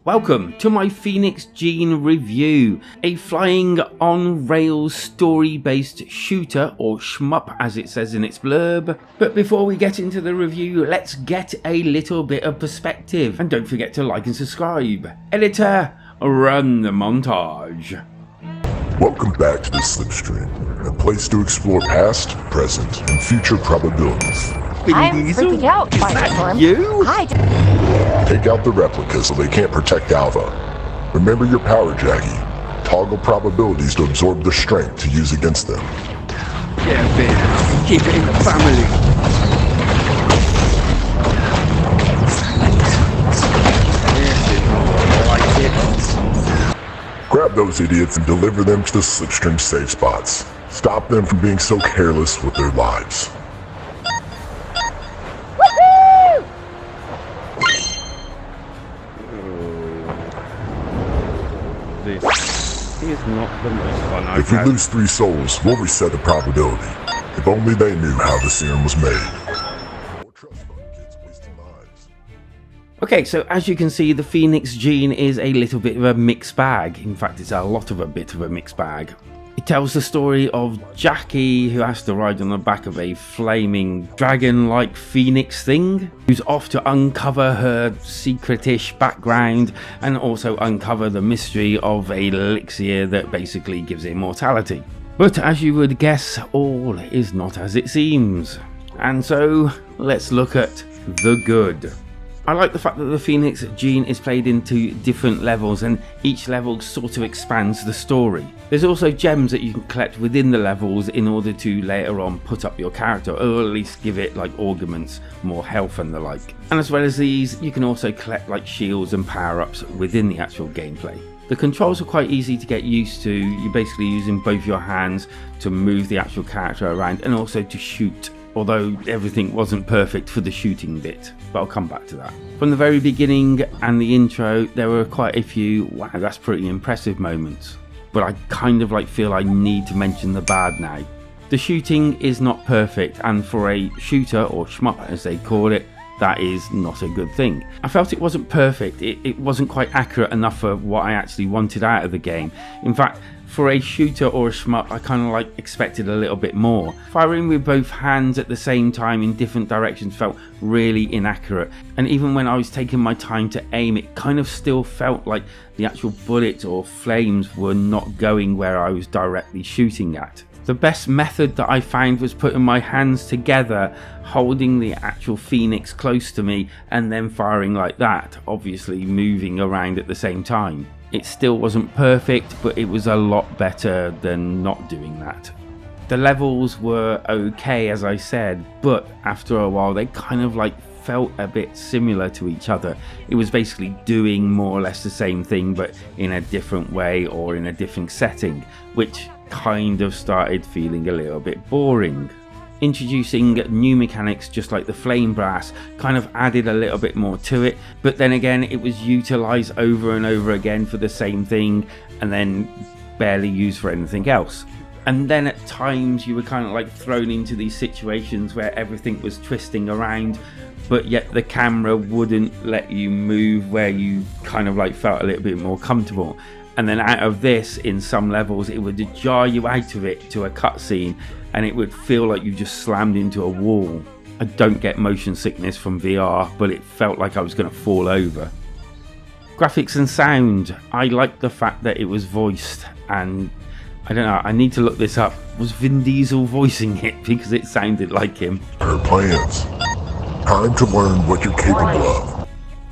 Welcome to my Phoenix Gene review, a flying on rails story based shooter, or shmup as it says in its blurb. But before we get into the review, let's get a little bit of perspective, and don't forget to like and subscribe. Editor, run the montage. Welcome back to the Slipstream, a place to explore past, present, and future probabilities. I'm freaking out, Firestorm. You? Hi. Take out the replicas so they can't protect Alpha. Remember your power, Jackie. Toggle probabilities to absorb their strength to use against them. Yeah, bitch. Keep it in the family. Grab those idiots and deliver them to the Slipstream safe spots. Stop them from being so careless with their lives. This is not the most fun I've If we had. lose 3 souls, we'll reset the probability. If only they knew how the serum was made. More trust fund kids wasting lives. Okay, so as you can see, the Phoenix Gene is a little bit of a mixed bag. In fact, it's a lot of a bit of a mixed bag. It tells the story of Jackie, who has to ride on the back of a flaming dragon-like phoenix thing, who's off to uncover her secret-ish background and also uncover the mystery of a elixir that basically gives immortality. But as you would guess, all is not as it seems. And so, let's look at the good. I like the fact that the Phoenix Gene is played into different levels and each level sort of expands the story. There's also gems that you can collect within the levels in order to later on put up your character, or at least give it like augments, more health and the like. And as well as these, you can also collect like shields and power-ups within the actual gameplay. The controls are quite easy to get used to. You're basically using both your hands to move the actual character around and also to shoot. Although everything wasn't perfect for the shooting bit, but I'll come back to that. From the very beginning and the intro, there were quite a few, wow, that's pretty impressive moments. But I kind of feel I need to mention the bad now. The shooting is not perfect, and for a shooter, or shmup as they call it, that is not a good thing. I felt it wasn't perfect, it wasn't quite accurate enough for what I actually wanted out of the game. In fact, for a shooter or a shmup, I kind of expected a little bit more. Firing with both hands at the same time in different directions felt really inaccurate, and even when I was taking my time to aim, it kind of still felt like the actual bullets or flames were not going where I was directly shooting at. The best method that I found was putting my hands together, holding the actual phoenix close to me, and then firing like that, obviously moving around at the same time. It still wasn't perfect, but it was a lot better than not doing that. The levels were okay, as I said, but after a while they kind of felt a bit similar to each other. It was basically doing more or less the same thing, but in a different way or in a different setting, which kind of started feeling a little bit boring. Introducing new mechanics just like the flame blast kind of added a little bit more to it, but then again it was utilized over and over again for the same thing and then barely used for anything else. And then at times you were kind of thrown into these situations where everything was twisting around, but yet the camera wouldn't let you move where you kind of felt a little bit more comfortable. And then out of this, in some levels, it would jar you out of it to a cutscene, and it would feel like you just slammed into a wall. I don't get motion sickness from VR, but it felt like I was going to fall over. Graphics and sound. I liked the fact that it was voiced, and I don't know, I need to look this up. Was Vin Diesel voicing it? Because it sounded like him. Her plans. Time to learn what you're capable of.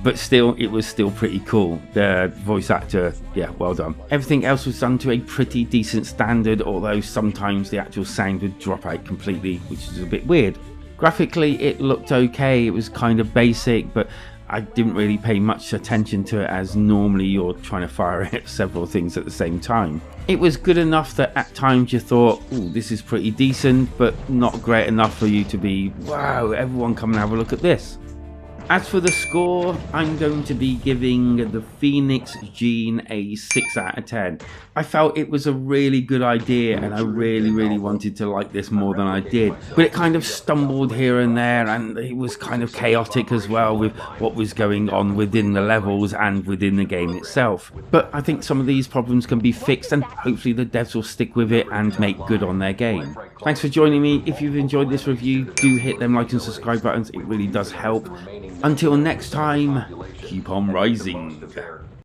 But still, it was still pretty cool. The voice actor, yeah, well done. Everything else was done to a pretty decent standard, although sometimes the actual sound would drop out completely, which is a bit weird. Graphically, it looked okay. It was kind of basic, but I didn't really pay much attention to it, as normally you're trying to fire at several things at the same time. It was good enough that at times you thought, ooh, this is pretty decent, but not great enough for you to be, wow, everyone come and have a look at this. As for the score, I'm going to be giving the Phoenix Gene a 6 out of 10. I felt it was a really good idea and I really wanted to like this more than I did. But it kind of stumbled here and there, and it was kind of chaotic as well with what was going on within the levels and within the game itself. But I think some of these problems can be fixed, and hopefully the devs will stick with it and make good on their game. Thanks for joining me. If you've enjoyed this review, do hit them like and subscribe buttons. It really does help. Until next time, keep on rising.